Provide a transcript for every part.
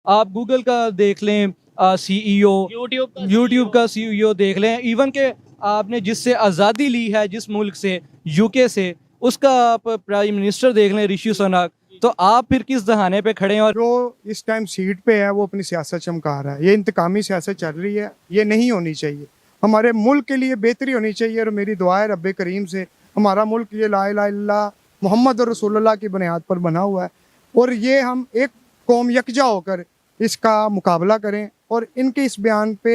आप गूगल का देख लें सीईओ, यूट्यूब का सीईओ देख लें, इवन के आपने जिससे आज़ादी ली है जिस मुल्क से, यूके से, उसका आप प्राइम मिनिस्टर देख लें ऋषि सुनक। तो आप फिर किस दहाने पे खड़े हैं? और जो इस टाइम सीट पे है वो अपनी सियासत चमका रहा है। ये इंतकामी सियासत चल रही है, ये नहीं होनी चाहिए। हमारे मुल्क के लिए बेहतरी होनी चाहिए और मेरी दुआ है रब्बे करीम से हमारा मुल्क ये ला इलाहा इल्लल्लाह मोहम्मद रसूलुल्लाह की बुनियाद पर बना हुआ है और ये हम एक कौम यकजा होकर इसका मुकाबला करें। और इनके इस बयान पे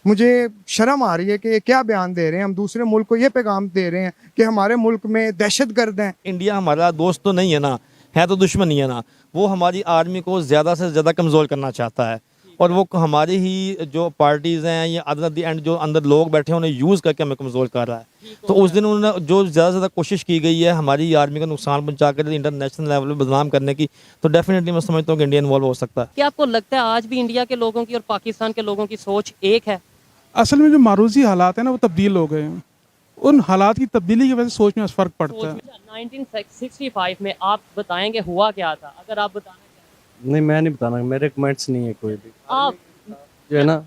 मुझे शर्म आ रही है कि ये क्या बयान दे रहे हैं। हम दूसरे मुल्क को ये पैगाम दे रहे हैं कि हमारे मुल्क में दहशतगर्द हैं। इंडिया हमारा दोस्त तो नहीं है ना, है तो दुश्मन ही है ना। वो हमारी आर्मी को ज़्यादा से ज़्यादा कमज़ोर करना चाहता है और वो हमारी ही जो पार्टीज़ हैं या अदर द एंड जो अंदर लोग बैठे हैं उन्हें यूज़ करके हमें कमज़ोर कर रहा है। तो उस दिन उन्होंने जो ज़्यादा से ज़्यादा कोशिश की गई है हमारी आर्मी को नुकसान पहुँचा कर इंटरनेशनल लेवल पर बदनाम करने की, तो डेफिनेटली मैं समझता हूँ कि इंडिया इन्वॉल्व हो सकता है। क्या आपको लगता है आज भी इंडिया के लोगों की और पाकिस्तान के लोगों की सोच एक है? असल में जो मारूजी हालात है ना वो तब्दील हो गए हैं। उन हालात की तब्दीली की वजह से सोच में फ़र्क पड़ता है। 1965 में आप बताएंगे हुआ क्या था, अगर आप बताना चाहें। नहीं, मैं नहीं बताना, मेरे कमेंट्स नहीं है कोई भी। आप जो है ना,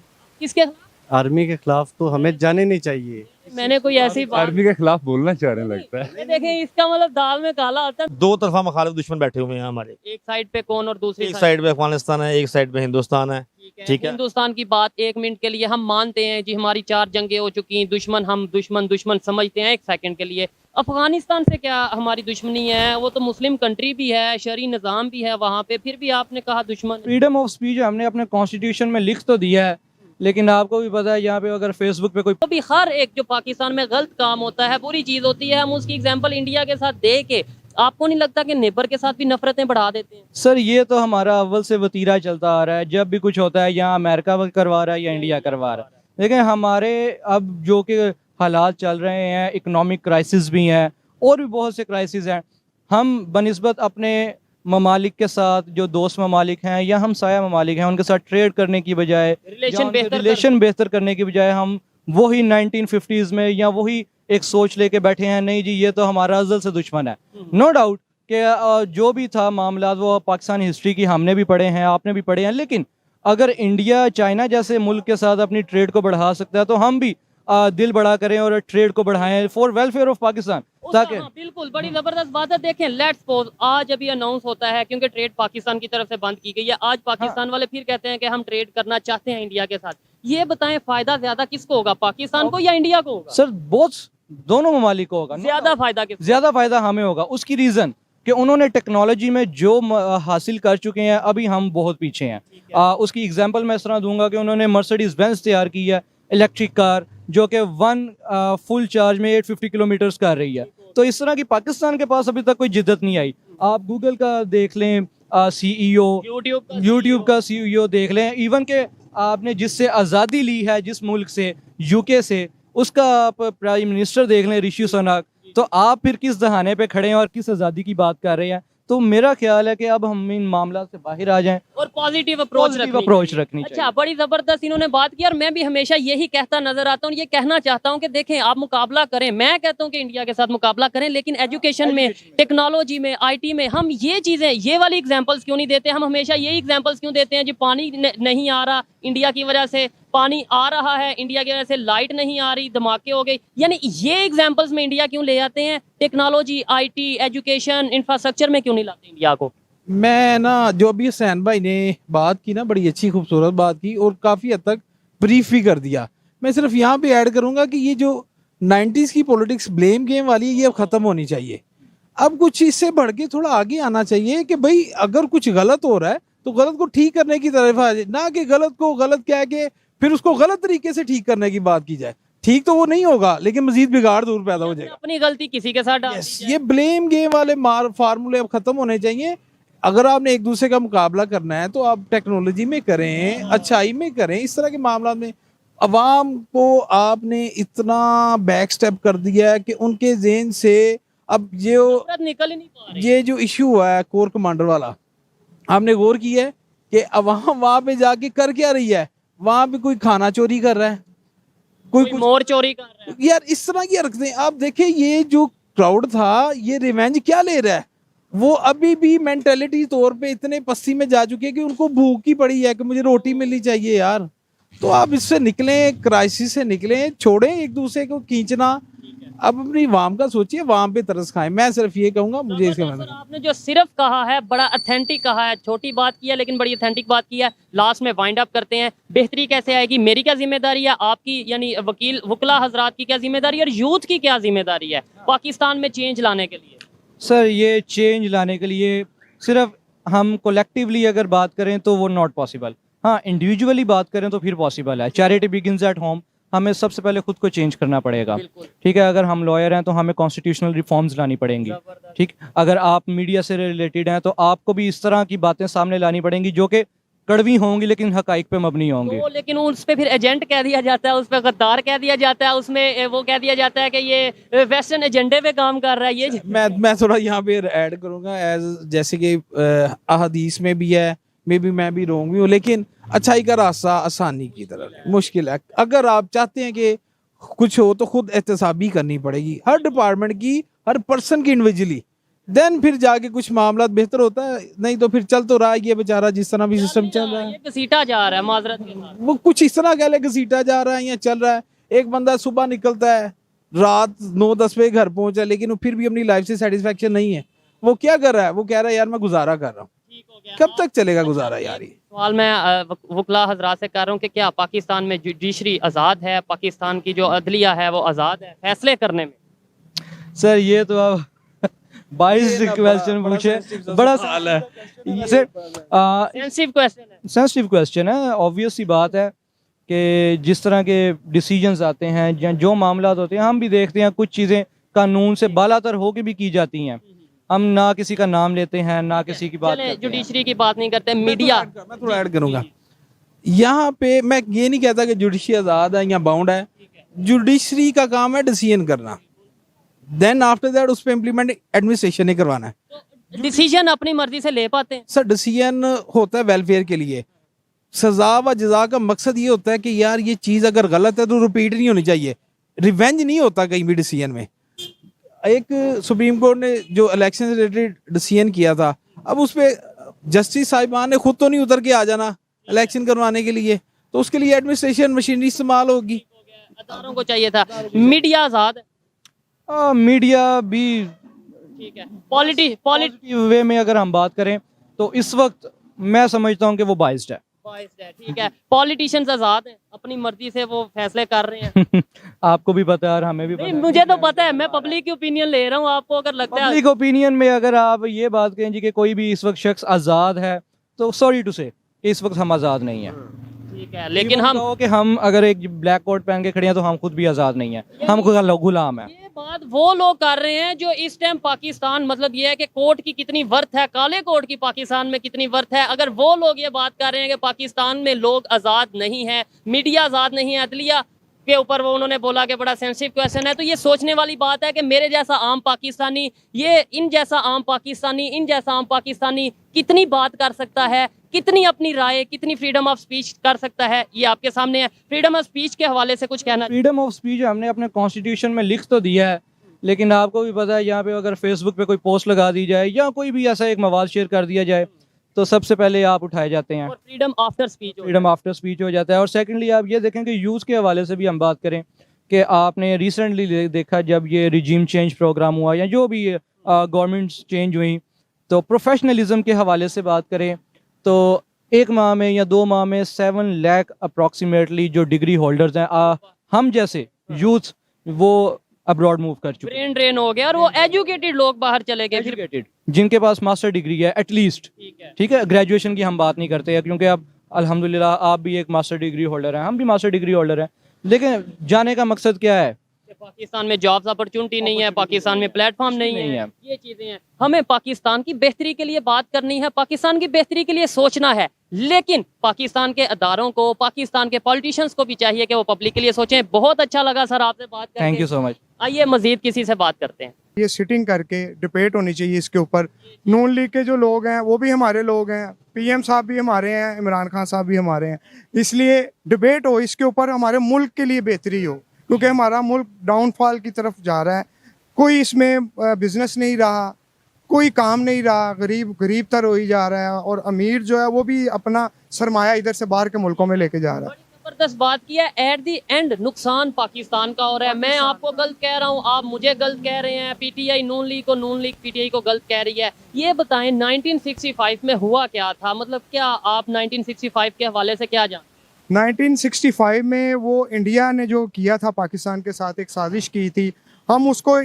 किसके? आर्मी के खिलाफ तो हमें जाने नहीं चाहिए। मैंने कोई ऐसी बात आर्मी के खिलाफ बोलना चाह रहे हैं लगता है। ये देखें, इसका मतलब दाल में काला होता है। दो तरफा मुखालिफ दुश्मन बैठे हुए हैं हमारे। एक साइड पे कौन और दूसरी एक साइड पे अफगानिस्तान है, एक साइड पे हिंदुस्तान है। ठीक है। हिंदुस्तान की बात एक मिनट के लिए हम मानते हैं जी, हमारी 4 जंगें हो चुकी हैं, दुश्मन हम दुश्मन समझते हैं एक सेकंड के लिए। अफगानिस्तान से क्या हमारी दुश्मनी है? वो तो मुस्लिम कंट्री भी है, शरई निज़ाम भी है वहाँ पे, फिर भी आपने कहा दुश्मन। फ्रीडम ऑफ स्पीच हमने अपने कॉन्स्टिट्यूशन में लिख तो दिया है, लेकिन आपको भी पता है यहाँ पे अगर फेसबुक पे कोई तो भी हर एक जो पाकिस्तान में गलत काम होता है, बुरी चीज़ होती है, हम उसकी एग्जाम्पल इंडिया के साथ दे के, आपको नहीं लगता कि नेबर के साथ भी नफरतें बढ़ा देते हैं? सर ये तो हमारा अव्वल से वतीरा चलता आ रहा है। जब भी कुछ होता है यहाँ अमेरिका करवा रहा है या इंडिया करवा रहा है। लेकिन हमारे अब जो कि हालात चल रहे हैं, इकोनॉमिक क्राइसिस भी हैं और भी बहुत से क्राइसिस हैं, हम बनिस्बत अपने ममालिक के साथ जो दोस्त ममालिक हैं या हमसाया ममालिक हैं उनके साथ ट्रेड करने की बजाय, रिलेशन बेहतर करने की बजाय हम वही 1950s में या वही एक सोच लेके बैठे हैं, नहीं जी ये तो हमारा अज़ल से दुश्मन है। नो डाउट कि जो भी था मामला वो पाकिस्तानी हिस्ट्री की हमने भी पढ़े हैं, आपने भी पढ़े हैं, लेकिन अगर इंडिया चाइना जैसे मुल्क के साथ अपनी ट्रेड को बढ़ा सकता है तो हम भी दिल बड़ा करें और ट्रेड को बढ़ाएं फॉर वेलफेयर ऑफ पाकिस्तान। ताकि बिल्कुल बड़ी जबरदस्त बात है। देखें, लेट्स सपोज आज अभी अनाउंस होता है क्योंकि ट्रेड पाकिस्तान की तरफ से बंद की गई है, आज पाकिस्तान वाले फिर कहते हैं कि हम ट्रेड करना चाहते हैं इंडिया के साथ। ये बताएं फायदा ज्यादा किसको होगा, पाकिस्तान को या इंडिया को होगा? सर बहुत दोनों ममालिक को होगा। ज्यादा फायदा किसको? ज्यादा फायदा हमें होगा। उसकी रीजन कि उन्होंने टेक्नोलॉजी में जो हासिल कर चुके हैं, अभी हम बहुत पीछे हैं। उसकी एग्जांपल मैं इस तरह दूंगा कि उन्होंने मर्सिडीज बेंज तैयार की है, इलेक्ट्रिक कार, जो कि फुल चार्ज में 850 किलोमीटर्स कर रही है। तो इस तरह की पाकिस्तान के पास अभी तक कोई जिद्दत नहीं आई। आप गूगल का देख लें सीईओ, यूट्यूब का सीईओ देख लें, इवन के आपने जिससे आज़ादी ली है जिस मुल्क से, यूके से, उसका आप प्राइम मिनिस्टर देख लें ऋषि सुनक। तो आप फिर किस दहाने पे खड़े हैं और किस आज़ादी की बात कर रहे हैं? तो मेरा ख्याल है कि अब हम इन मामला से बाहर आ जाएं और पॉजिटिव अप्रोच रखनी चाहिए। अच्छा, बड़ी जबरदस्त इन्होंने बात की और मैं भी हमेशा यही कहता नजर आता हूँ, ये कहना चाहता हूँ कि देखें आप मुकाबला करें, मैं कहता हूँ कि इंडिया के साथ मुकाबला करें, लेकिन एजुकेशन में, टेक्नोलॉजी में, आईटी में हम ये चीजें, ये वाली एग्जांपल्स क्यों नहीं देते? हम हमेशा यही एग्जांपल्स क्यों देते हैं जी, पानी नहीं आ रहा इंडिया की वजह से, पानी आ रहा है इंडिया की वजह से, लाइट नहीं आ रही, धमाके हो गए। यानी ये एग्जांपल्स में इंडिया क्यों ले आते हैं? टेक्नोलॉजी, आईटी, एजुकेशन, इंफ्रास्ट्रक्चर में क्यों नहीं लाते इंडिया को? मैं ना जो अभी हुसैन भाई ने बात की ना, बड़ी अच्छी खूबसूरत बात की और काफ़ी हद तक ब्रीफ भी कर दिया। मैं सिर्फ यहाँ पे ऐड करूँगा कि ये जो 90s की पॉलिटिक्स ब्लेम गेम वाली है, ये अब ख़त्म होनी चाहिए। अब कुछ इससे बढ़ के थोड़ा आगे आना चाहिए कि भाई अगर कुछ गलत हो रहा है तो गलत को ठीक करने की तरफ आ जाए, ना कि गलत को गलत कह के फिर उसको गलत तरीके से ठीक करने की बात की जाए। ठीक तो वो नहीं होगा, लेकिन मजीद बिगाड़ दूर पैदा हो जाएगा। अपनी गलती किसी के साथ डाल दी जाए। ये ब्लेम गेम वाले फार्मूले अब खत्म होने चाहिए। अगर आपने एक दूसरे का मुकाबला करना है तो आप टेक्नोलॉजी में करें, अच्छाई में करें। इस तरह के मामला में अवाम को आपने इतना बैक स्टेप कर दिया है कि उनके जेहन से अब निकल ही नहीं पा रही। ये जो इशू हुआ है कोर कमांडर वाला, आपने गौर किया है कि अवाम वहां पे जाके कर क्या रही है? वहां पे कोई खाना चोरी कर रहा है, कोई मोर चोरी कर रहा है। यार इस तरह की हरकतें आप देखें। ये जो क्राउड था ये रिवेंज क्या ले रहा है? वो अभी भी मेंटेलिटी तौर पे इतने पस्ती में जा चुके हैं कि उनको भूख ही पड़ी है कि मुझे रोटी मिलनी चाहिए यार। तो आप इससे निकलें, क्राइसिस से निकलें, छोड़ें एक दूसरे को खींचना, अब अपनी वाम का सोचिए, वाम पे तरस खाएं। मैं सिर्फ ये कहूंगा, मुझे इसके सर, आपने जो सिर्फ कहा है बड़ा अथेंटिक कहा है, छोटी बात की है लेकिन बड़ी अथेंटिक बात की है। लास्ट में वाइंड अप करते हैं, बेहतरी कैसे आएगी, मेरी क्या जिम्मेदारी है, आपकी यानी वकीला हजरात की क्या जिम्मेदारी है और यूथ की क्या जिम्मेदारी है पाकिस्तान में चेंज लाने के लिए? सर ये चेंज लाने के लिए सिर्फ हम कोलेक्टिवली अगर बात करें तो वो नॉट पॉसिबल। हाँ, इंडिविजुअली बात करें तो फिर पॉसिबल है। Charity begins at home. हमें सबसे पहले खुद को चेंज करना पड़ेगा। ठीक है, अगर हम लॉयर हैं तो हमें कॉन्स्टिट्यूशनल रिफॉर्म्स लानी पड़ेंगी। ठीक, अगर आप मीडिया से रिलेटेड हैं तो आपको भी इस तरह की बातें सामने लानी पड़ेंगी जो कि कड़वी होंगी लेकिन हकाइक पे मबनी होंगी। तो लेकिन उस पे फिर एजेंट कह दिया जाता है, उस पे गद्दार कह दिया जाता है, उसमें वो कह दिया जाता है कि ये वेस्टर्न एजेंडे पे काम कर रहा है। ये मैं थोड़ा यहाँ पे ऐड करूंगा, एज जैसे कि अहदीस में भी है, मे बी मैं भी रोंग भी हूँ, लेकिन अच्छाई का रास्ता आसानी की तरफ मुश्किल है। अगर आप चाहते हैं कि कुछ हो तो खुद एहतसाबी करनी पड़ेगी, हर डिपार्टमेंट की, हर पर्सन की इंडिविजुअली, देन फिर जाके कुछ मामला बेहतर होता है। नहीं तो फिर चल तो रहा है ये बेचारा जिस तरह भी सिस्टम चल रहा है, ये घसीटा जा रहा है माजरत के साथ। वो कुछ इस तरह कह ले घसीटा जा रहा है या चल रहा है। एक बंदा सुबह निकलता है, रात 9-10 बजे घर पहुंचा, लेकिन वो फिर भी अपनी लाइफ से सेटिस्फेक्शन नहीं है। वो क्या कर रहा है? वो कह रहा है यार मैं गुजारा कर रहा हूँ। कब तक चलेगा गुजारा यार? ये सवाल मैं वकला हजरात से कर रहा हूँ कि क्या पाकिस्तान में जुडिशरी आज़ाद है, पाकिस्तान की जो अदलिया है वो आज़ाद है फैसले करने में? सर ये तो आप 22 क्वेश्चन पूछे, बड़ा सवाल है। सेंसिटिव क्वेश्चन है। सेंसिटिव क्वेश्चन है। ऑब्वियस सी बात है कि जिस तरह के डिसीजंस आते हैं या जो मामला होते हैं, हम भी देखते हैं कुछ चीज़ें कानून से बालातर होके भी की जाती हैं। हम ना किसी का नाम लेते हैं ना किसी की बात करते हैं। जुडिशरी की बात नहीं करते, मीडिया। मैं थोड़ा ऐड करूंगा यहाँ पे। मैं ये नहीं कहता कि जुडिशरी आज़ाद है या बाउंड है। जुडिशरी का काम है डिसीजन करना, देन आफ्टर दैट उस पर इम्प्लीमेंट एडमिनिस्ट्रेशन ने करवाना है। डिसीजन अपनी मर्जी से ले पाते हैं सर, डिसीजन होता है वेलफेयर के लिए। सजा व जजा का मकसद ये होता है कि यार ये चीज़ अगर गलत है तो रिपीट नहीं होनी चाहिए। रिवेंज नहीं होता कहीं भी डिसीजन में। एक सुप्रीम कोर्ट ने जो इलेक्शन से रिलेटेड डिसीजन किया था, अब उस पर जस्टिस साहिबान ने खुद तो नहीं उतर के आ जाना इलेक्शन करवाने के लिए, तो उसके लिए एडमिनिस्ट्रेशन मशीनरी इस्तेमाल होगी। अदारों को चाहिए था। मीडिया आज़ाद है। मीडिया भी ठीक है। पॉलिटिक्स वे में अगर हम बात करें तो इस वक्त मैं समझता हूं कि वो बाइस्ड है। ठीक है। पॉलिटिशियंस आज़ाद हैं, अपनी मर्जी से वो फैसले कर रहे हैं। आपको भी पता है और हमें भी पता नहीं, है। मुझे तो पता है, मैं पब्लिक की ओपिनियन ले रहा हूँ। आपको अगर लगता है पब्लिक ओपिनियन में अगर आप ये बात करें जी कि कोई भी इस वक्त शख्स आज़ाद है, तो सॉरी टू से कि इस वक्त हम आज़ाद नहीं हैं। ठीक है, लेकिन हम कहो कि हम अगर एक ब्लैक कोट पहन के खड़े हैं तो हम खुद भी आज़ाद नहीं हैं, हम खुद गुलाम हैं। ये बात वो लोग कर रहे हैं जो इस टाइम पाकिस्तान, मतलब ये है कि कोर्ट की कितनी वर्थ है, काले कोर्ट की पाकिस्तान में कितनी वर्थ है। अगर वो लोग ये बात कर रहे हैं कि पाकिस्तान में लोग आज़ाद नहीं है, मीडिया आज़ाद नहीं है, अदलिया के ऊपर वो उन्होंने बोला कि बड़ा सेंसिटिव क्वेश्चन है, तो ये सोचने वाली बात है कि मेरे जैसा आम पाकिस्तानी, ये इन जैसा आम पाकिस्तानी, इन जैसा आम पाकिस्तानी कितनी बात कर सकता है, कितनी अपनी राय, कितनी फ्रीडम ऑफ स्पीच कर सकता है। ये आपके सामने है। फ्रीडम ऑफ स्पीच के हवाले से कुछ कहना? फ्रीडम ऑफ स्पीच हमने अपने कॉन्स्टिट्यूशन में लिख तो दिया है, लेकिन आपको भी पता है यहाँ पे अगर फेसबुक पे कोई पोस्ट लगा दी जाए या कोई भी ऐसा एक मवाद शेयर कर दिया जाए तो सबसे पहले आप उठाए जाते हैं। और freedom after speech, freedom after speech हो जाता है। और सेकेंडली आप ये देखें कि यूज़ के हवाले से भी हम बात करें कि आपने रिसेंटली देखा जब ये रिजीम चेंज प्रोग्राम हुआ या जो भी गवर्नमेंट चेंज हुई, तो प्रोफेशनलिज्म के हवाले से बात करें तो 1 माह में या 2 माह में 7 लाख अप्रॉक्सीमेटली जो डिग्री होल्डर्स हैं, हम जैसे यूथ वो अब्रॉड मूव कर चुके हैं। ब्रेन ड्रेन हो गया और वो एजुकेटेड लोग बाहर चले गए। एजुकेटेड जिनके पास मास्टर डिग्री है एटलीस्ट, ठीक है, ग्रेजुएशन की हम बात नहीं करते हैं क्योंकि अब अल्हम्दुलिल्लाह आप भी एक मास्टर डिग्री होल्डर हैं, हम भी मास्टर डिग्री होल्डर हैं, लेकिन जाने का मकसद क्या है? पाकिस्तान में जॉब्स अपॉर्चुनिटी नहीं है, पाकिस्तान में प्लेटफॉर्म नहीं है, ये चीजें हैं। हमें पाकिस्तान की बेहतरी के लिए बात करनी है, पाकिस्तान की बेहतरी के लिए सोचना है, लेकिन पाकिस्तान के अदारों को, पाकिस्तान के पॉलिटिशियंस को भी चाहिए कि वो पब्लिक के लिए सोचें। बहुत अच्छा लगा सर आपसे बात करके। Thank you so much. आइए मजीद किसी से बात करते हैं। ये सिटिंग करके डिबेट होनी चाहिए इसके ऊपर। नून लीग के जो लोग हैं वो भी हमारे लोग हैं, पीएम साहब भी हमारे हैं, इमरान खान साहब भी हमारे हैं, इसलिए डिबेट हो इसके ऊपर, हमारे मुल्क के लिए बेहतरी हो, क्योंकि हमारा मुल्क डाउनफॉल की तरफ जा रहा है। कोई इसमें बिजनेस नहीं रहा, कोई काम नहीं रहा, गरीब गरीब तर हो ही जा रहा है, और अमीर जो है वो भी अपना सरमाया इधर से बाहर के मुल्कों में लेके जा रहा है। जबरदस्त बात की है। एट द एंड नुकसान पाकिस्तान का हो रहा है। मैं आपको गलत कह रहा हूँ, आप मुझे गलत कह रहे हैं, पीटीआई नून लीग पीटीआई को गलत कह रही है। ये बताएं 1965 में हुआ क्या था, मतलब क्या आप 1965 के हवाले से क्या जानते 1965 में वो इंडिया ने जो किया था पाकिस्तान के साथ, एक साजिश की थी, हम उसको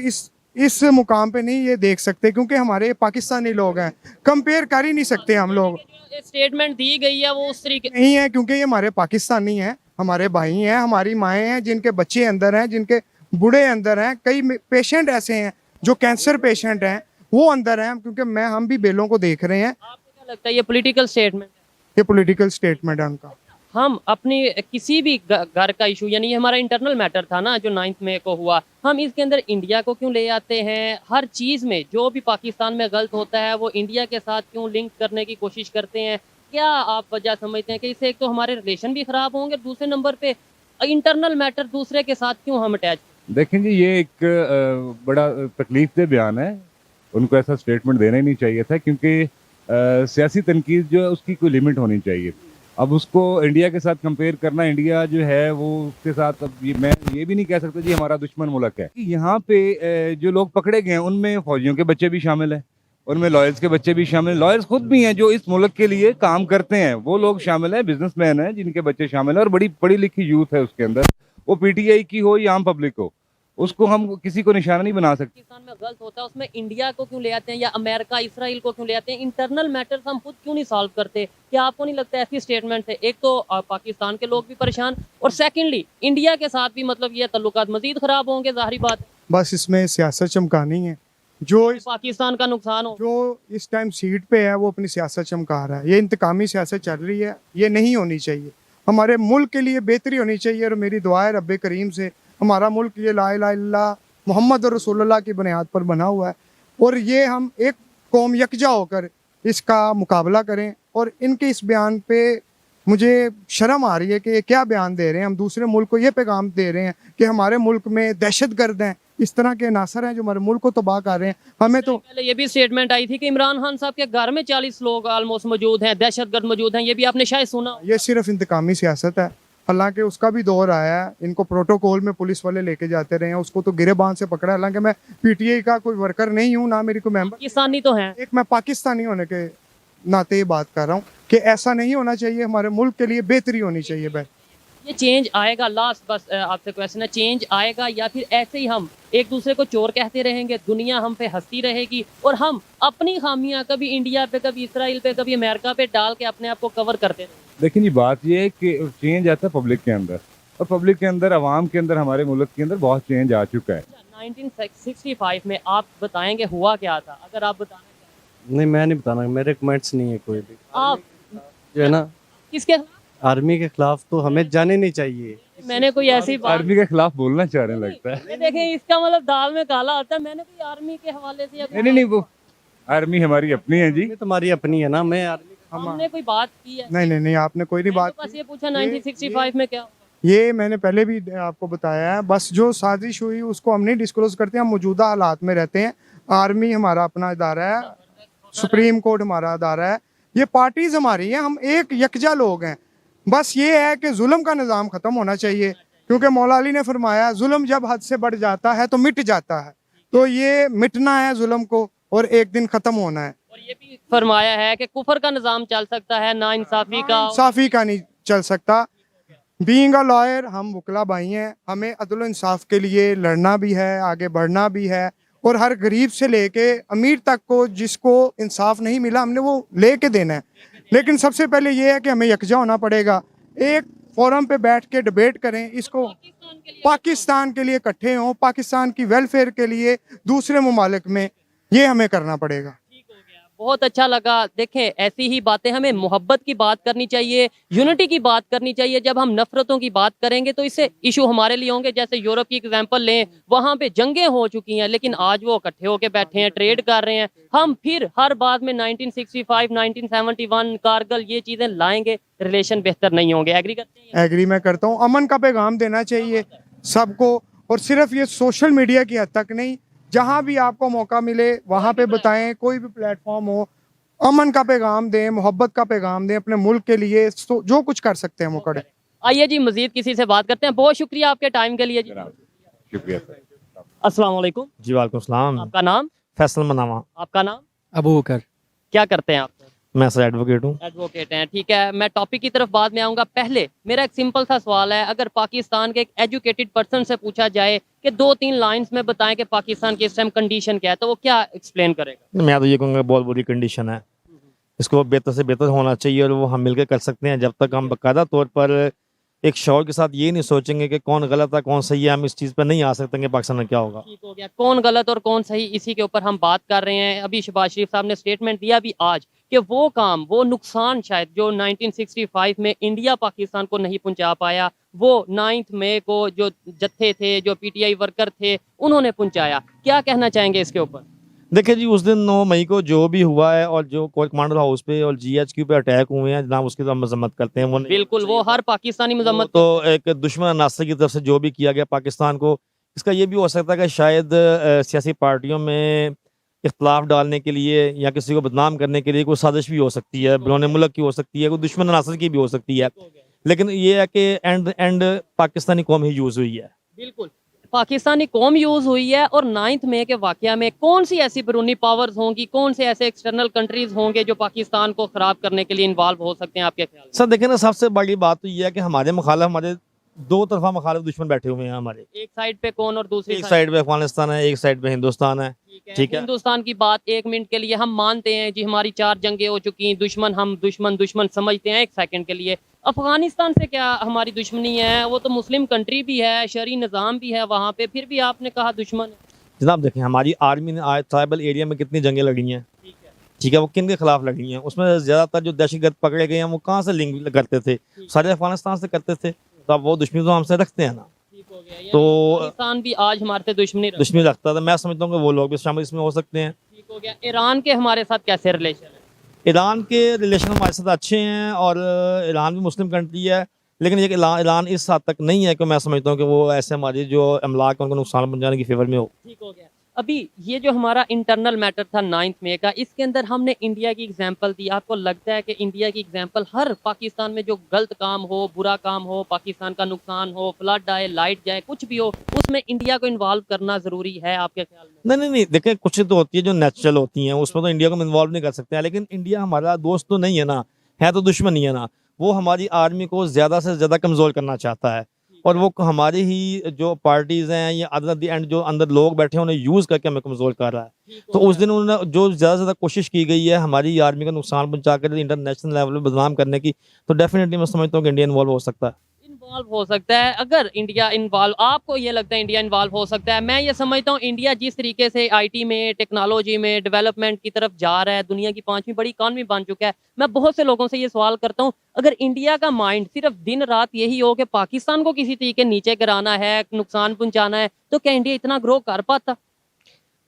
इस मुकाम पे नहीं ये देख सकते, क्योंकि हमारे पाकिस्तानी लोग हैं, कंपेयर कर ही नहीं सकते हम लोग। हैं? स्टेटमेंट दी गई है वो उस तरीके नहीं है, क्योंकि ये हमारे पाकिस्तानी हैं, हमारे भाई हैं, हमारी माएँ हैं, जिनके बच्चे अंदर हैं, जिनके बूढ़े अंदर हैं, कई पेशेंट ऐसे हैं जो कैंसर पेशेंट हैं, वो अंदर हैं, क्योंकि हम भी बेलों को देख रहे हैं। आपको क्या लगता है ये पॉलिटिकल स्टेटमेंट है? ये पॉलिटिकल स्टेटमेंट है उनका। हम अपनी किसी भी घर का इशू, यानी ये हमारा इंटरनल मैटर था ना जो 9 मई को हुआ, हम इसके अंदर इंडिया को क्यों ले आते हैं? हर चीज़ में जो भी पाकिस्तान में गलत होता है वो इंडिया के साथ क्यों लिंक करने की कोशिश करते हैं? क्या आप वजह समझते हैं कि इससे एक तो हमारे रिलेशन भी ख़राब होंगे, दूसरे नंबर पे इंटरनल मैटर दूसरे के साथ क्यों हम अटैच? देखें जी, ये एक बड़ा तकलीफ दे बयान है। उनको ऐसा स्टेटमेंट देना ही नहीं चाहिए था, क्योंकि सियासी तनकीद जो है उसकी कोई लिमिट होनी चाहिए। अब उसको इंडिया के साथ कंपेयर करना, इंडिया जो है वो उसके साथ, अब मैं ये भी नहीं कह सकता जी हमारा दुश्मन मुल्क है। यहाँ पे जो लोग पकड़े गए हैं उनमें फौजियों के बच्चे भी शामिल हैं, उनमें लॉयर्स के बच्चे भी शामिल हैं, लॉयर्स खुद भी हैं जो इस मुल्क के लिए काम करते हैं, वो लोग शामिल हैं, बिजनेसमैन हैं जिनके बच्चे शामिल हैं, और बड़ी पढ़ी लिखी यूथ है उसके अंदर, वो पीटीआई की हो या आम पब्लिक हो, उसको हम किसी को निशाना नहीं बना सकते। पाकिस्तान में गलत होता है उसमें इंडिया को क्यों ले आते हैं या अमेरिका इसराइल को क्यों ले आते हैं? इंटरनल मैटर्स हम खुद क्यों नहीं सॉल्व करते? क्या आपको नहीं लगता ऐसी स्टेटमेंट है एक तो पाकिस्तान के लोग भी परेशान, और सेकेंडली इंडिया के साथ भी मतलब ये तल्लुकात मजीद खराब होंगे, जाहिर बात है। बस इसमें सियासत चमकानी है। जो पाकिस्तान का नुकसान हो, जो इस टाइम सीट पे है वो अपनी सियासत चमका रहा है, ये इंतकामी सियासत चल रही है, ये नहीं होनी चाहिए। हमारे मुल्क के लिए बेहतरी होनी चाहिए, और मेरी दुआ है रब्बे करीम से, हमारा मुल्क ये ला इलाहा इल्लल्लाह मोहम्मद रसूलुल्लाह की बुनियाद पर बना हुआ है, और ये हम एक कौम यकजा होकर इसका मुकाबला करें। और इनके इस बयान पे मुझे शर्म आ रही है कि ये क्या बयान दे रहे हैं। हम दूसरे मुल्क को ये पैगाम दे रहे हैं कि हमारे मुल्क में दहशतगर्द हैं, इस तरह के नासर हैं जो हमारे मुल्क को तबाह कर रहे हैं। हमें तो पहले ये भी स्टेटमेंट आई थी कि इमरान खान साहब के घर में 40 लोग ऑलमोस्ट मौजूद हैं, दहशतगर्द मौजूद हैं, ये भी आपने शायद सुना। ये सिर्फ इंतकामी सियासत है, हालांकि उसका भी दौर आया है। इनको प्रोटोकॉल में पुलिस वाले लेके जाते रहे हैं, उसको तो गिरेबान से पकड़ा। हालांकि मैं पीटीआई का कोई वर्कर नहीं हूँ, ना मेरी कोई मेंबर, पाकिस्तानी तो हैं। एक मैं पाकिस्तानी होने के नाते ये बात कर रहा हूँ कि ऐसा नहीं होना चाहिए। हमारे मुल्क के लिए बेहतरी होनी चाहिए। ये चेंज आएगा, लास्ट बस आपसे क्वेश्चन है, चेंज आएगा या फिर ऐसे ही हम एक दूसरे को चोर कहते रहेंगे, दुनिया हम पे हंसती रहेगी और हम अपनी खामियां कभी इंडिया पे, कभी इसराइल पे, कभी अमेरिका पे डाल के अपने आप को कवर करते रहेंगे? लेकिन ये बात ये है कि चेंज आता है पब्लिक के अंदर, और पब्लिक के अंदर, आवाम के अंदर, हमारे मुल्क के अंदर बहुत चेंज आ चुका है। 1965 में आप बताएंगे हुआ क्या था, अगर आप बताना चाहें? नहीं, मैं नहीं बताना, मेरे कमेंट्स नहीं है कोई भी। आप जो है ना, किसके? आर्मी के खिलाफ तो हमें जाने नहीं चाहिए। मैंने कोई ऐसी बात, आर्मी के खिलाफ बोलना चाह रहे हैं लगता है। ये देखें इसका मतलब दाल में काला होता है। मैंने कोई आर्मी के हवाले से या कोई- नहीं, वो आर्मी हमारी अपनी है जी। ये तुम्हारी अपनी है ना, मैं आर्मी हमने कोई बात की है? नहीं, आपने कोई नहीं मैंने बात तो बस ये पूछा 1965 में क्या? ये मैंने पहले भी आपको बताया है। बस जो साजिश हुई उसको हम नहीं डिस्क्लोज करते, हम मौजूदा हालात में रहते हैं। आर्मी हमारा अपना इदारा है, सुप्रीम कोर्ट हमारा इदारा है, ये पार्टीज हमारी हैं, हम एक यकजा लोग हैं। बस ये है कि जुल्म का निज़ाम ख़त्म होना चाहिए, क्योंकि मौला अली ने फरमाया जुल्म जब हद से बढ़ जाता है तो मिट जाता है। तो ये मिटना है जुल्म को, और एक दिन ख़त्म होना है। और ये भी फरमाया है कि कुफर का निज़ाम चल सकता है, ना इंसाफी का। साफी का नहीं चल सकता। बीइंग अ लॉयर, हम वकला भाई हैं, हमें अदल इंसाफ के लिए लड़ना भी है, आगे बढ़ना भी है, और हर गरीब से लेके अमीर तक को जिसको इंसाफ नहीं मिला हमने वो लेके देना है। लेकिन सबसे पहले ये है कि हमें यकजा होना पड़ेगा, एक फोरम पे बैठ के डिबेट करें, इसको पाकिस्तान के लिए इकट्ठे हों, पाकिस्तान की वेलफेयर के लिए दूसरे ममालिक में, ये हमें करना पड़ेगा। बहुत अच्छा लगा। देखें ऐसी ही बातें, हमें मोहब्बत की बात करनी चाहिए, यूनिटी की बात करनी चाहिए। जब हम नफरतों की बात करेंगे तो इससे इशू हमारे लिए होंगे। जैसे यूरोप की एग्जांपल लें, वहाँ पे जंगें हो चुकी हैं, लेकिन आज वो इकट्ठे होकर बैठे हैं, ट्रेड कर रहे हैं। हम फिर हर बात में 1965, 1971, कारगिल, ये चीज़ें लाएंगे, रिलेशन बेहतर नहीं होंगे। एग्री करते हैं? एग्री मैं करता हूँ। अमन का पैगाम देना चाहिए सबको, और सिर्फ ये सोशल मीडिया की हद तक नहीं, जहाँ भी आपको मौका मिले वहाँ पे बताएं, कोई भी प्लेटफॉर्म हो, अमन का पैगाम दें, मोहब्बत का पैगाम दें अपने मुल्क के लिए, जो कुछ कर सकते हैं वो करें। आइए जी मजीद किसी से बात करते हैं। बहुत शुक्रिया आपके टाइम के लिए जी। शुक्रिया सर। अस्सलाम वालेकुम। जी वालेकुम सलाम। आपका नाम? फैसल मनामा। आपका नाम? अबू बकर। क्या करते हैं आप? मैं सर एडवोकेट हूँ। एडवोकेट हैं, ठीक है। मैं टॉपिक की तरफ बाद में आऊँगा। पहले मेरा एक सिंपल सा सवाल है, अगर पाकिस्तान के एक एजुकेटेड पर्सन से पूछा जाए कि 2-3 लाइंस में बताएं कि पाकिस्तान की इस टाइम कंडीशन क्या है, तो वो क्या एक्सप्लेन करेगा? मैं तो ये कहूँगा बहुत बुरी कंडीशन है, इसको बेहतर से बेहतर होना चाहिए और वो हम मिलकर कर सकते हैं। जब तक हम बाकायदा तौर पर एक शौर के साथ ये नहीं सोचेंगे कि कौन गलत है कौन सही है, हम इस चीज़ पर नहीं आ सकते कि पाकिस्तान में क्या होगा। ठीक हो गया। कौन गलत और कौन सही, इसी के ऊपर हम बात कर रहे हैं। अभी शहबाज शरीफ साहब ने स्टेटमेंट दिया भी आज कि वो काम, वो नुकसान शायद जो 1965 में इंडिया पाकिस्तान को नहीं पहुंचा पाया, वो 9 मई को जो जत्थे थे, जो पीटीआई वर्कर थे, उन्होंने पहुंचाया। क्या कहना चाहेंगे इसके ऊपर? देखिए जी, उस दिन 9 मई को जो भी हुआ है और जो कोर कमांडर हाउस पे और GHQ पे अटैक हुए हैं जनाब, उसकी तो हम मजम्मत करते हैं। वो बिल्कुल, वो हर पाकिस्तानी मजम्मत तो एक दुश्मन अनासर की तरफ से जो भी किया गया पाकिस्तान को, इसका ये भी हो सकता है कि शायद सियासी पार्टियों में इख्तलाफ डालने के लिए या किसी को बदनाम करने के लिए कोई साजिश भी हो सकती है, बिलोने मुल्क की हो सकती है, कोई दुश्मन अनासर की भी हो सकती है। लेकिन ये है कि एंड पाकिस्तानी कौम ही यूज़ हुई है। बिल्कुल पाकिस्तानी कौम यूज हुई है। और 9 मई के वाकया में कौन सी ऐसी बैरूनी पावर्स होंगी, कौन से ऐसे एक्सटर्नल कंट्रीज होंगे जो पाकिस्तान को खराब करने के लिए इन्वॉल्व हो सकते हैं आपके ख्याल में? सर देखें ना, सबसे बड़ी बात तो ये है कि हमारे मुखालिफ, हमारे दो तरफा मुखालिफ दुश्मन बैठे हुए हैं हमारे। एक साइड पे कौन और दूसरी एक साइड पे अफगानिस्तान है, एक साइड पे हिंदुस्तान है। ठीक है। हिंदुस्तान की बात 1 मिनट के लिए हम मानते हैं जी, हमारी 4 जंगें हो चुकी, दुश्मन हम दुश्मन समझते हैं 1 सेकंड के लिए। अफगानिस्तान से क्या हमारी दुश्मनी है? वो तो मुस्लिम कंट्री भी है, शरी निज़ाम भी है वहाँ पे, फिर भी आपने कहा दुश्मन है। जनाब देखें, हमारी आर्मी ने आज ट्राइबल एरिया में कितनी जंगें लड़ी हैं, ठीक है, वो किन के खिलाफ लड़ी हैं? उसमें ज़्यादातर जो दहशतगर्द पकड़े गए हैं वो कहाँ से लिंक करते थे? सारे अफगानिस्तान से करते थे। तो अब वो दुश्मनी तो हमसे रखते हैं ना, तो पाकिस्तान भी आज हमारे से दुश्मनी रखता था। मैं समझता हूँ कि वो लोग भी शामिल इसमें हो सकते हैं। ठीक हो गया। ईरान के हमारे साथ कैसे रिलेशन है? ईरान के रिलेशन हमारे साथ अच्छे हैं और ईरान भी मुस्लिम कंट्री है, लेकिन ये ईरान इस हद तक नहीं है कि मैं समझता हूँ कि वो ऐसे हमारी जो अमलाक है उनको नुकसान पहुँचाने की फेवर में हो। ठीक हो गया। अभी ये जो हमारा इंटरनल मैटर था 9 मई का, इसके अंदर हमने इंडिया की एग्जांपल दी। आपको लगता है कि इंडिया की एग्जांपल हर पाकिस्तान में जो गलत काम हो, बुरा काम हो, पाकिस्तान का नुकसान हो, फ्लड आए, लाइट जाए, कुछ भी हो, उसमें इंडिया को इन्वॉल्व करना जरूरी है आपके ख्याल में? नहीं, देखें, कुछ तो होती है जो नेचुरल होती हैं, उसमें तो इंडिया को हम इन्वॉल्व नहीं कर सकते हैं। लेकिन इंडिया हमारा दोस्त तो नहीं है ना, है तो दुश्मन ही है ना। वो हमारी आर्मी को ज़्यादा से ज़्यादा कमज़ोर करना चाहता है और वो हमारी ही जो पार्टीज़ हैं या एट द एंड जो अंदर लोग बैठे हैं उन्हें यूज़ करके हमें कमज़ोर कर रहा है। तो उस दिन उन्होंने जो ज़्यादा से ज़्यादा कोशिश की गई है हमारी आर्मी का नुकसान पहुँचा कर इंटरनेशनल लेवल पर बदनाम करने की, तो डेफिनेटली मैं समझता हूँ कि इंडिया इन्वॉल्व हो सकता है। इन्वॉल्व हो सकता है। अगर इंडिया इन्वॉल्व, आपको ये लगता है इंडिया इन्वॉल्व हो सकता है? मैं ये समझता हूँ इंडिया जिस तरीके से आईटी में, टेक्नोलॉजी में, डेवलपमेंट की तरफ जा रहा है, दुनिया की 5वीं बड़ी इकॉनमी बन चुका है। मैं बहुत से लोगों से ये सवाल करता हूँ, अगर इंडिया का माइंड सिर्फ दिन रात यही हो कि पाकिस्तान को किसी तरीके नीचे गिराना है, नुकसान पहुंचाना है, तो क्या इंडिया इतना ग्रो कर पाता?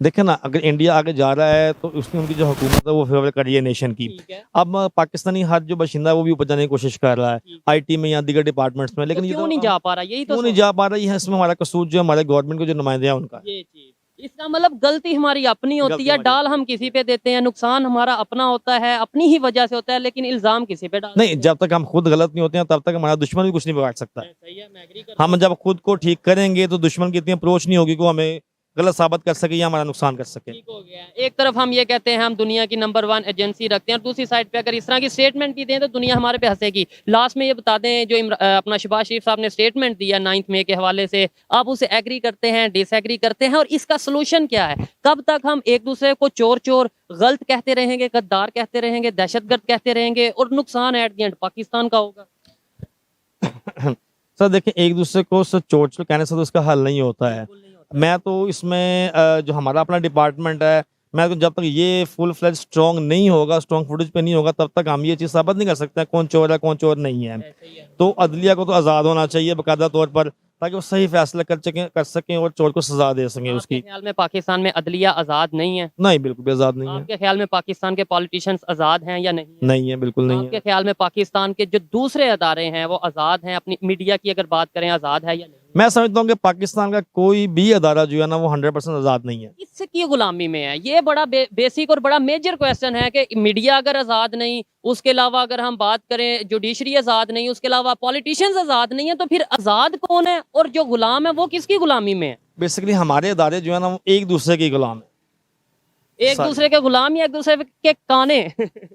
देखें ना, अगर इंडिया आगे जा रहा है तो उसमें उनकी जो हुकूमत है वो फेवर कर रही है नेशन की। अब पाकिस्तानी हर जो बाशिंदा है वो भी ऊपर जाने की कोशिश कर रहा है आईटी में या दीगर डिपार्टमेंट्स में, लेकिन तो ये क्यों तो नहीं जा पा रहा? यही तो क्यों नहीं जा पा रहा है? इसमें हमारा कसूर जो हमारे गवर्नमेंट के जो नुमाइंदे हैं उनका। ये चीज, इसका मतलब गलती हमारी अपनी होती है, डाल हम किसी पे देते हैं, नुकसान हमारा अपना होता है, अपनी ही वजह से होता है, लेकिन इल्जाम किसी पे डाल नहीं, जब तक हम खुद गलत नहीं होते हैं तब तक हमारा दुश्मन भी कुछ नहीं बिगाड़ सकता। सही है, मैं एग्री करता हम जब खुद को ठीक करेंगे तो दुश्मन की इतनी अप्रोच नहीं होगी कि वो हमें गलत साबित कर सके या हमारा नुकसान कर सके। ठीक हो गया। एक तरफ हम ये कहते हैं हम दुनिया की नंबर 1 एजेंसी रखते हैं और दूसरी साइड पे अगर इस तरह की स्टेटमेंट भी दें तो दुनिया हमारे पे हंसेगी। लास्ट में ये बता दें, जो अपना शहबाज शरीफ साहब ने स्टेटमेंट दिया 9 मई के हवाले से, आप उसे एग्री करते हैं, डिसएग्री करते हैं, और इसका सोल्यूशन क्या है? कब तक हम एक दूसरे को चोर चोर गलत कहते रहेंगे, गद्दार कहते रहेंगे, दहशतगर्द कहते रहेंगे, और नुकसान एट द एंड पाकिस्तान का होगा? सर देखिए, एक दूसरे को चोट चोट कहने से तो इसका हल नहीं होता है। मैं तो इसमें जो हमारा अपना डिपार्टमेंट है, मैं तो जब तक ये फुल फ्लेज स्ट्रॉन्ग नहीं होगा, स्ट्रॉन्ग फुटेज पे नहीं होगा, तब तक हम ये चीज़ साबित नहीं कर सकते कौन चोर है कौन चोर नहीं है। तो अदलिया को तो आज़ाद होना चाहिए बाकायदा तौर पर, ताकि वो सही फैसला कर सकें और चोर को सजा दे सकें। उसकी ख्याल में पाकिस्तान में अदलिया आज़ाद नहीं है? नहीं, बिल्कुल भी आज़ाद नहीं है। आपके ख्याल में पाकिस्तान के पॉलिटिशियंस आज़ाद हैं या नहीं है? नहीं है, बिल्कुल नहीं आपके है। ख्याल में पाकिस्तान के जो दूसरे अदारे हैं वो आज़ाद हैं? अपनी मीडिया की अगर बात करें, आज़ाद है या नहीं? मैं समझता हूँ कि पाकिस्तान का कोई भी अदारा जो है ना वो 100% आज़ाद नहीं है। इसकी गुलामी में है, ये बड़ा बेसिक और बड़ा मेजर क्वेश्चन है कि मीडिया अगर आज़ाद नहीं, उसके अलावा अगर हम बात करें जुडिशरी आज़ाद नहीं, उसके अलावा पॉलिटिशियंस आज़ाद नहीं है, तो फिर आज़ाद कौन है और जो गुलाम है वो किसकी गुलामी में है? बेसिकली हमारे अदारे जो है ना वो एक दूसरे के गुलाम है। एक दूसरे के गुलाम या एक दूसरे के काने?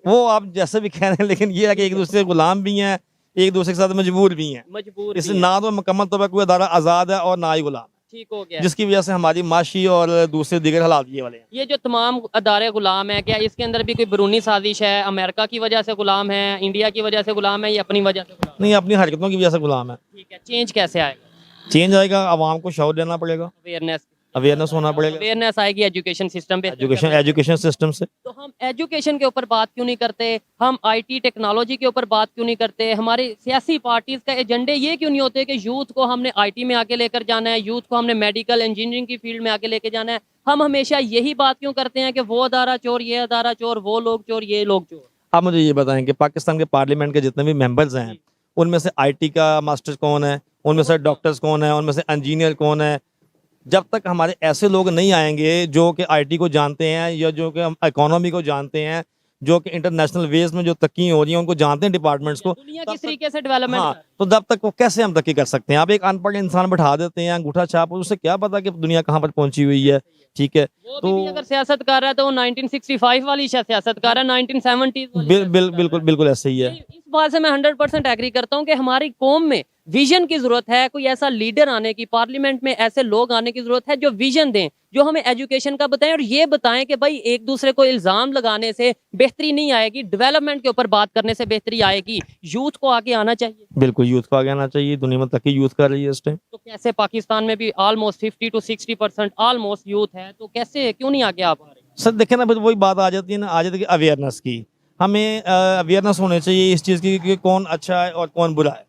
वो आप जैसे भी कह रहे हैं, लेकिन ये है कि एक दूसरे के गुलाम भी हैं, एक दूसरे के साथ मजबूर भी हैं। मजबूर इसलिए भी है। ना तो मुकम्मल तौर पर कोई अदारा आज़ाद है और ना ही गुलाम है, ठीक हो गया। जिसकी वजह से हमारी माशी और दूसरे दीगर हालात ये वाले हैं। ये जो तमाम अदारे गुलाम है, क्या इसके अंदर भी कोई बैरूनी साजिश है? अमेरिका की वजह से गुलाम है, इंडिया की वजह से गुलाम है, या अपनी वजह से गुलाम है? नहीं, अपनी हरकतों की वजह से गुलाम है। ठीक है, चेंज कैसे आएगा? चेंज आएगा, आवाम को शौर देना पड़ेगा, अवेयरनेस होना पड़ेगा, अवेयरनेस आएगी एजुकेशन सिस्टम पे। एजुकेशन सिस्टम से। तो हम एजुकेशन के ऊपर बात क्यों नहीं करते? हम आईटी टेक्नोलॉजी के ऊपर बात क्यों नहीं करते? हमारे सियासी पार्टीज का एजेंडे ये क्यों नहीं होते कि यूथ को हमने आईटी में आगे लेकर जाना है, यूथ को हमने मेडिकल इंजीनियरिंग की फील्ड में आगे लेके जाना है? हम हमेशा यही बात क्यों करते हैं कि वो अदारा चोर, ये अदारा चोर, वो लोग चोर, ये लोग चोर? आप मुझे ये बताएं कि पाकिस्तान के पार्लियामेंट के जितने भी मेंबर्स हैं उनमें से आईटी का मास्टर कौन है, उनमें से डॉक्टर्स कौन है, उनमें से इंजीनियर कौन है? जब तक हमारे ऐसे लोग नहीं आएंगे जो कि आईटी को जानते हैं या जो कि इकोनॉमी को जानते हैं, जो कि इंटरनेशनल वेज में जो तरक्की हो रही है उनको जानते हैं डिपार्टमेंट्स को, दुनिया तब किस तक- तरीके से डेवलपमेंट हाँ, तो जब तक वो कैसे हम तरक्की कर सकते हैं? आप एक अनपढ़ इंसान बैठा देते हैं अंगूठा छाप, उससे क्या पता कि दुनिया कहाँ पर पहुंची हुई है। ठीक है, वो तो भी अगर सियासत कर रहा है तो वो 1965 वाली सियासत कर रहा है, 1970s वाली बिल्कुल बिल्कुल ऐसे ही है। इस बात से मैं 100% एग्री करता हूँ कि हमारी कौम में विजन की जरूरत है, कोई ऐसा लीडर आने की, पार्लियामेंट में ऐसे लोग आने की जरूरत है जो विजन दें, जो हमें एजुकेशन का बताएं और ये बताएं कि भाई एक दूसरे को इल्जाम लगाने से बेहतरी नहीं आएगी, डेवलपमेंट के ऊपर बात करने से बेहतरी आएगी। यूथ को आगे आना चाहिए। बिल्कुल यूथ को आगे आना चाहिए, दुनिया में तरक्की यूथ कर रही है इस टाइम। तो कैसे पाकिस्तान में भी ऑलमोस्ट 50 to 60% ऑलमोस्ट यूथ है, तो कैसे क्यों नहीं आगे आ पा रहे? सर देखें ना, फिर वही बात आ जाती है ना, आ जाती है कि अवेयरनेस की। हमें अवेयरनेस होनी चाहिए इस चीज़ की कि कौन अच्छा है और कौन बुरा है,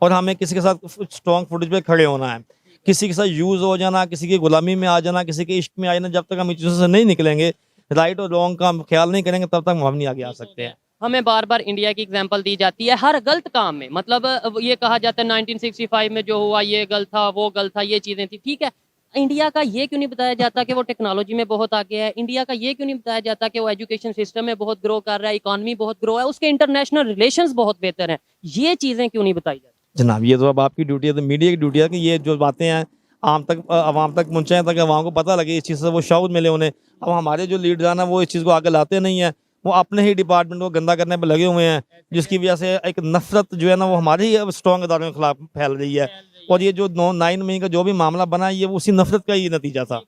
और हमें किसी के साथ स्ट्रॉन्ग फुटेज पे खड़े होना है। किसी के साथ यूज़ हो जाना, किसी की गुलामी में आ जाना, किसी के इश्क में आ जाना, जब तक हम इस चीज़ों से नहीं निकलेंगे, राइट और रॉन्ग का हम ख्याल नहीं करेंगे, तब तक हम नहीं आगे आ सकते हैं। हमें बार बार इंडिया की एग्जांपल दी जाती है हर गलत काम में, मतलब ये कहा जाता है 1965 में जो हुआ ये गलत था, वो गलत था, ये चीज़ें थी। ठीक है, इंडिया का ये क्यों नहीं बताया जाता कि वो टेक्नोलॉजी में बहुत आगे है? इंडिया का ये क्यों नहीं बताया जाता कि वो एजुकेशन सिस्टम में बहुत ग्रो कर रहा है, इकॉनमी बहुत ग्रो है, उसके इंटरनेशनल रिलेशंस बहुत बेहतर हैं? ये चीज़ें क्यों नहीं बताई जाती? जनाब ये तो अब आपकी ड्यूटी है, तो मीडिया की ड्यूटी है कि ये जो बातें हैं आवाम तक पहुँचाएं, ताकि आवाम को पता लगे, इस चीज़ से वो शऊर मिले उन्हें। अब हमारे जो लीडर हैं वो इस चीज़ को आगे लाते नहीं हैं, वो अपने ही डिपार्टमेंट को गंदा करने पर लगे हुए हैं, जिसकी वजह से एक नफरत जो है ना वो हमारे ही स्ट्रॉन्ग अदारों के खिलाफ फैल रही है। और ये जो 9 मई का जो भी मामला बना है, ये उसी नफरत का ही नतीजा था।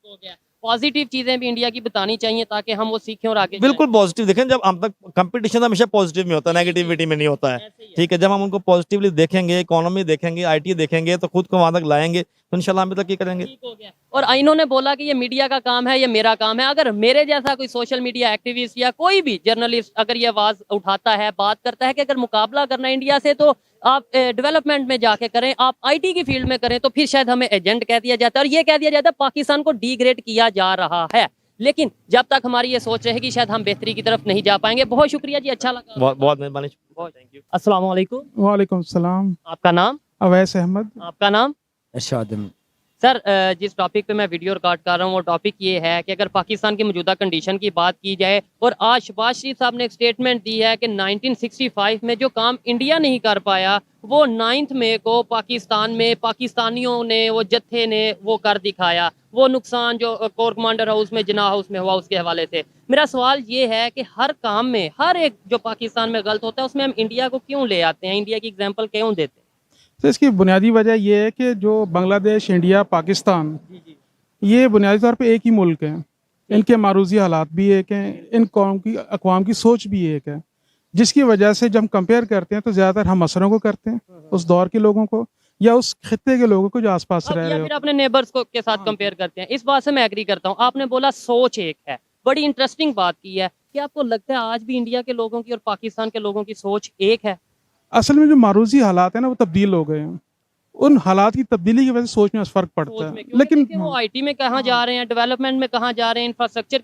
पॉजिटिव चीज़ें भी इंडिया की बतानी चाहिए ताकि हम वो सीखें और आगे बिल्कुल पॉजिटिव देखें, जब हम तक कंपटीशन हमेशा पॉजिटिव में होता है, नेगेटिविटी में नहीं होता है। ठीक है, जब हम उनको पॉजिटिवली देखेंगे, इकोनॉमी देखेंगे, आईटी देखेंगे, तो खुद को वहां तक लाएंगे, तो इंशाल्लाह हम तक ये करेंगे। ठीक हो गया। और इन्होंने बोला कि ये मीडिया का काम है, ये मेरा काम है। अगर मेरे जैसा कोई सोशल मीडिया एक्टिविस्ट या कोई भी जर्नलिस्ट अगर ये आवाज उठाता है, बात करता है कि अगर मुकाबला करना है इंडिया से तो आप डेवलपमेंट में जाके करें, आप आईटी की फील्ड में करें, तो फिर शायद हमें एजेंट कह दिया जाता है और ये कह दिया जाता है पाकिस्तान को डिग्रेड किया जा रहा है। लेकिन जब तक हमारी ये सोच रहेगी शायद हम बेहतरी की तरफ नहीं जा पाएंगे। बहुत शुक्रिया जी, अच्छा लगा। बहुत बहुत मेहरबानी। Thank you. अस्सलाम वालेकुम। वालेकुम सलाम। आपका नाम? अवैस अहमद। आपका नाम? अशादम। सर, जिस टॉपिक पे मैं वीडियो रिकॉर्ड कर रहा हूँ वो टॉपिक ये है कि अगर पाकिस्तान की मौजूदा कंडीशन की बात की जाए, और आज शहबाज शरीफ साहब ने एक स्टेटमेंट दी है कि 1965 में जो काम इंडिया नहीं कर पाया वो 9 मई को पाकिस्तान में पाकिस्तानियों ने, वो जत्थे ने वो कर दिखाया। वो नुकसान जो कोर कमांडर हाउस में, जिना हाउस में हुआ, उसके हवाले से मेरा सवाल ये है कि हर काम में, हर एक जो पाकिस्तान में गलत होता है उसमें हम इंडिया को क्यों ले आते हैं, इंडिया की एग्जाम्पल क्यों देते हैं? तो इसकी बुनियादी वजह यह है कि जो बांग्लादेश, इंडिया, पाकिस्तान, ये बुनियादी तौर पे एक ही मुल्क हैं। इनके मारूजी हालात भी एक हैं, इन कौम की अक़वाम की सोच भी एक है, जिसकी वजह से जब हम कंपेयर करते हैं तो ज़्यादातर हम असरों को करते हैं, उस दौर के लोगों को या उस खित्ते के लोगों को जो आसपास रह रहे या हो। फिर अपने नेबर्स को के साथ कंपेयर करते हैं। इस बात से मैं एग्री करता हूँ। आपने बोला सोच एक है, बड़ी इंटरेस्टिंग बात की है कि आपको लगता है आज भी इंडिया के लोगों की और पाकिस्तान के लोगों की सोच एक है? असल में जो मारूजी हालात हैं ना वो तब्दील हो गए हैं, उन हालात की तब्दीली की वजह से सोच में फ़र्क पड़ता है। लेकिन वो आईटी में कहाँ जा रहे हैं, डेवलपमेंट में कहाँ जा रहे हैं, इंफ्रास्ट्रक्चर